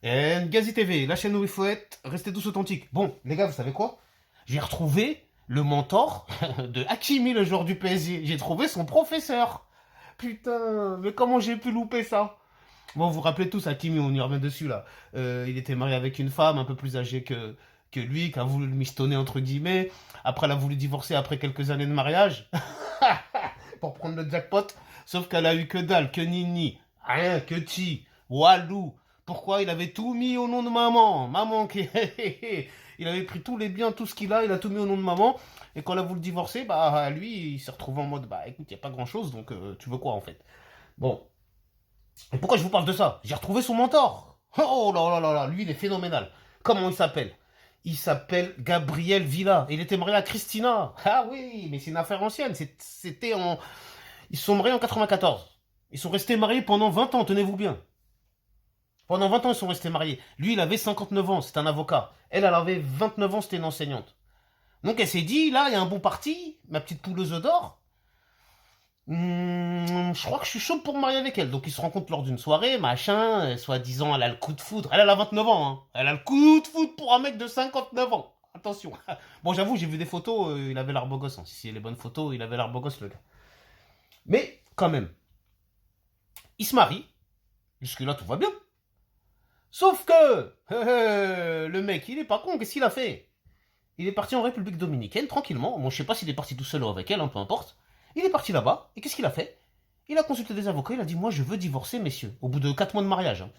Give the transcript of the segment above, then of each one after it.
Ngazi TV, la chaîne où il faut être, restez tous authentiques. Bon, les gars, vous savez quoi? J'ai retrouvé le mentor de Hakimi, le joueur du PSG. J'ai trouvé son professeur. Putain, mais comment j'ai pu louper ça? Bon, vous vous rappelez tous, Hakimi, on y revient dessus là. Il était marié avec une femme un peu plus âgée que lui, qui a voulu le michetonner entre guillemets. Après, elle a voulu divorcer après quelques années de mariage pour prendre le jackpot. Sauf qu'elle a eu que dalle, que nini, rien, que chi, walou. Pourquoi? Il avait tout mis au nom de maman. Maman qui... il avait pris tous les biens, tout ce qu'il a, il a tout mis au nom de maman. Et quand elle a voulu divorcer, bah lui, il s'est retrouvé en mode, bah écoute, il n'y a pas grand chose, donc tu veux quoi en fait? Bon. Et pourquoi je vous parle de ça? J'ai retrouvé son mentor. Oh là là là là, lui il est phénoménal. Comment il s'appelle? Il s'appelle Gabriel Villa. Il était marié à Christina. Ah oui, mais c'est une affaire ancienne. C'était en... Ils se sont mariés en 94. Ils sont restés mariés pendant 20 ans, tenez-vous bien. Pendant 20 ans, ils sont restés mariés. Lui, il avait 59 ans, c'est un avocat. Elle avait 29 ans, c'était une enseignante. Donc elle s'est dit, là, il y a un bon parti, ma petite pouleuse d'or. Je crois que je suis chaud pour me marier avec elle. Donc ils se rencontrent lors d'une soirée, machin, soi-disant, elle a le coup de foudre. Elle a 29 ans, hein. Elle a le coup de foudre pour un mec de 59 ans. Attention. Bon, j'avoue, j'ai vu des photos, il avait l'air beau gosse, hein. Si c'est les bonnes photos, il avait l'air beau gosse, le gars. Mais, quand même, il se marie. Jusque-là, tout va bien. Sauf que, le mec, il est pas con, qu'est-ce qu'il a fait? Il est parti en République Dominicaine, tranquillement. Bon, je sais pas s'il est parti tout seul ou avec elle, hein, peu importe. Il est parti là-bas, et qu'est-ce qu'il a fait? Il a consulté des avocats, il a dit, moi, je veux divorcer, messieurs. Au bout de 4 mois de mariage, hein.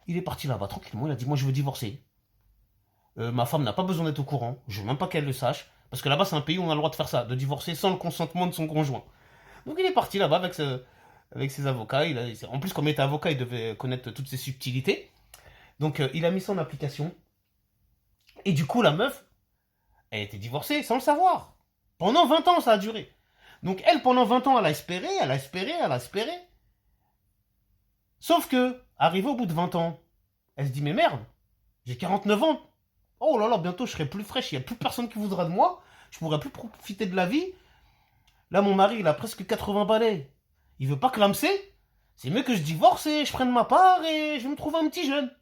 Il est parti là-bas, tranquillement, il a dit, moi, je veux divorcer. Ma femme n'a pas besoin d'être au courant, je veux même pas qu'elle le sache. Parce que là-bas, c'est un pays où on a le droit de faire ça, de divorcer sans le consentement de son conjoint. Donc il est parti là-bas avec ses avocats. En plus, comme il était avocat, il devait connaître toutes ces subtilités. Donc il a mis ça en application. Et du coup, la meuf, elle était divorcée sans le savoir. Pendant 20 ans, ça a duré. Donc elle, pendant 20 ans, elle a espéré, elle a espéré, elle a espéré. Sauf que, arrivé au bout de 20 ans, elle se dit, mais merde, j'ai 49 ans. Oh là là, bientôt je serai plus fraîche, il n'y a plus personne qui voudra de moi. Je pourrai plus profiter de la vie. Là, mon mari, il a presque 80 balais. Il veut pas clamser. C'est mieux que je divorce et je prenne ma part et je me trouve un petit jeune.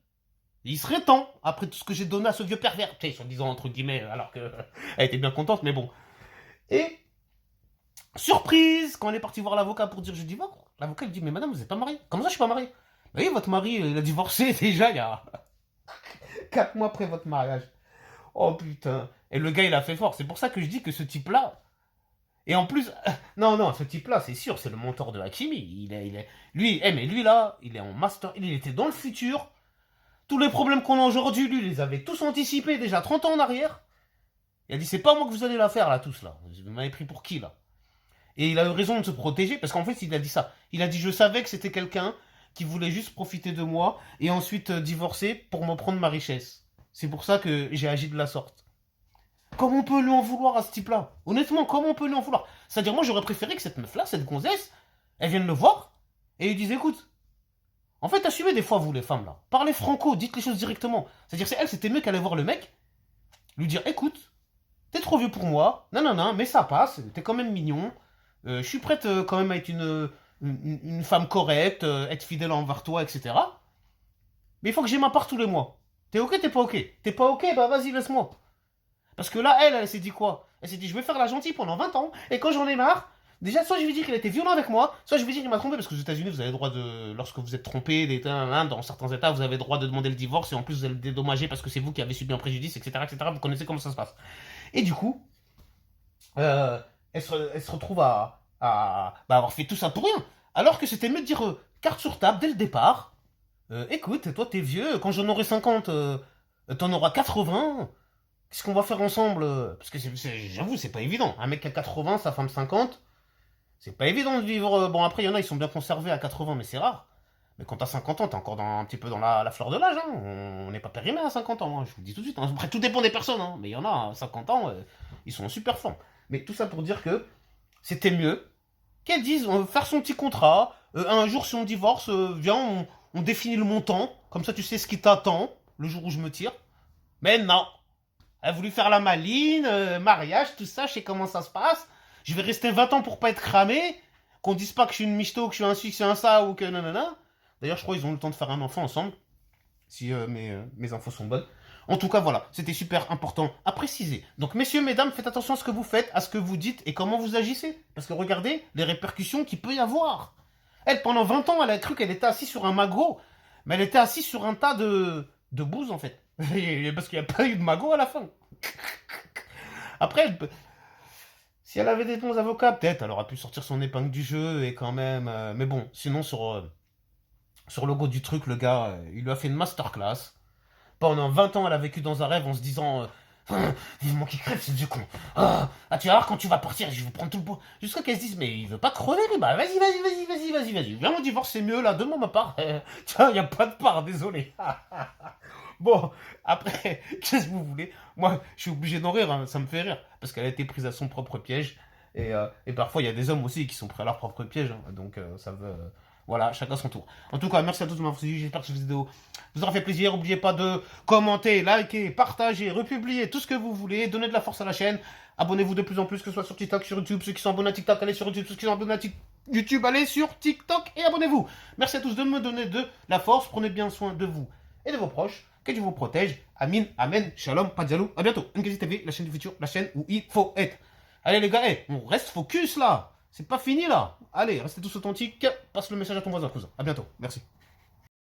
Il serait temps, après tout ce que j'ai donné à ce vieux pervers. Tu sais, soi-disant, entre guillemets, alors que elle était bien contente, mais bon. Et, surprise, quand elle est partie voir l'avocat pour dire je divorce, l'avocat lui dit, mais madame, vous êtes pas mariée. Comment ça, je suis pas mariée? Bah oui, votre mari, il a divorcé déjà il y a 4 mois après votre mariage. Oh putain. Et le gars, il a fait fort. C'est pour ça que je dis que ce type-là, et en plus, non, non, ce type-là, c'est sûr, c'est le mentor de Hakimi. Lui, mais lui là, il est en master, il était dans le futur. Tous les problèmes qu'on a aujourd'hui, lui, il les avait tous anticipés déjà 30 ans en arrière. Il a dit, c'est pas moi que vous allez la faire là, tous là. Vous m'avez pris pour qui là? Et il a eu raison de se protéger, parce qu'en fait, il a dit ça. Il a dit, je savais que c'était quelqu'un qui voulait juste profiter de moi et ensuite divorcer pour me prendre ma richesse. C'est pour ça que j'ai agi de la sorte. Comment on peut lui en vouloir à ce type-là? Honnêtement, comment on peut lui en vouloir? C'est-à-dire, moi, j'aurais préféré que cette meuf-là, cette gonzesse, elle vienne le voir et lui dise, écoute, en fait, assumez des fois, vous, les femmes, là. Parlez franco, dites les choses directement. C'est-à-dire, c'est elle, c'était mieux qu'elle allait voir le mec, lui dire, écoute, t'es trop vieux pour moi, non, non, non, mais ça passe, t'es quand même mignon, je suis prête quand même à être une femme correcte, être fidèle envers toi, etc. Mais il faut que j'ai ma part tous les mois. T'es ok, t'es pas ok? T'es pas ok, bah vas-y, laisse-moi. Parce que là, elle s'est dit quoi? Elle s'est dit, je vais faire la gentille pendant 20 ans, et quand j'en ai marre, déjà, soit je vais dire qu'il a été violent avec moi, soit je vais dire qu'il m'a trompé, parce que aux États-Unis, vous avez le droit de, lorsque vous êtes trompé, dans certains États, vous avez le droit de demander le divorce, et en plus, vous allez le dédommager parce que c'est vous qui avez subi un préjudice, etc., etc. Vous connaissez comment ça se passe. Et du coup, elle se retrouve à avoir fait tout ça pour rien. Alors que c'était mieux de dire, carte sur table dès le départ, écoute, toi, t'es vieux, quand j'en aurai 50, t'en auras 80. Qu'est-ce qu'on va faire ensemble? Parce que j'avoue, c'est pas évident. Un mec qui a 80, sa femme 50, c'est pas évident de vivre. Bon, après, il y en a, ils sont bien conservés à 80, mais c'est rare. Mais quand t'as 50 ans, t'es encore un petit peu dans la fleur de l'âge. Hein. On n'est pas périmé à 50 ans, hein, je vous le dis tout de suite. Hein. Après, tout dépend des personnes. Hein. Mais il y en a à 50 ans, ils sont en super forme. Mais tout ça pour dire que c'était mieux qu'elle dise, on va faire son petit contrat. Un jour, si on divorce, viens, on définit le montant. Comme ça, tu sais ce qui t'attend le jour où je me tire. Mais non, elle a voulu faire la maline, mariage, tout ça, je sais comment ça se passe. Je vais rester 20 ans pour pas être cramé. Qu'on dise pas que je suis une michto, que je suis un ci, que je suis un ça, ou que nanana. D'ailleurs, je crois qu'ils ont le temps de faire un enfant ensemble. si mes infos sont bonnes. En tout cas, voilà, c'était super important à préciser. Donc, messieurs, mesdames, faites attention à ce que vous faites, à ce que vous dites et comment vous agissez. Parce que regardez les répercussions qu'il peut y avoir. Elle, pendant 20 ans, elle a cru qu'elle était assise sur un magot. Mais elle était assise sur un tas de bouse, en fait. Parce qu'il n'y a pas eu de magot à la fin. Après, si elle avait des bons avocats, peut-être, elle aurait pu sortir son épingle du jeu et quand même... mais bon, sinon, sur le go du truc, le gars, il lui a fait une masterclass. Pendant 20 ans, elle a vécu dans un rêve en se disant vivement qu'il crève, ce vieux con. Tu vas voir quand tu vas partir, je vais prendre tout le pot. Jusqu'à qu'elle se dise, mais il veut pas crever, lui. Bah, vas-y. Viens, on divorce, c'est mieux, là. Donne-moi ma part. Tiens, y a pas de part, désolé. Bon, après, qu'est-ce que vous voulez? Moi, je suis obligé d'en rire, hein, ça me fait rire. Parce qu'elle a été prise à son propre piège. Et parfois, il y a des hommes aussi qui sont pris à leur propre piège. Hein, donc, ça veut. Voilà, chacun son tour. En tout cas, merci à tous de m'avoir suivi. J'espère que cette vidéo vous aura fait plaisir. N'oubliez pas de commenter, liker, partager, republier, tout ce que vous voulez. Donnez de la force à la chaîne. Abonnez-vous de plus en plus, que ce soit sur TikTok, sur YouTube. Ceux qui sont abonnés à TikTok, allez sur YouTube. Ceux qui sont abonnés à YouTube, allez sur TikTok et abonnez-vous. Merci à tous de me donner de la force. Prenez bien soin de vous et de vos proches. Que Dieu vous protège. Amin, amen, shalom, pas de jaloux. À bientôt. Nkezi TV, la chaîne du futur, la chaîne où il faut être. Allez les gars, on reste focus là. C'est pas fini là. Allez, restez tous authentiques. Passe le message à ton voisin, cousin. À bientôt. Merci.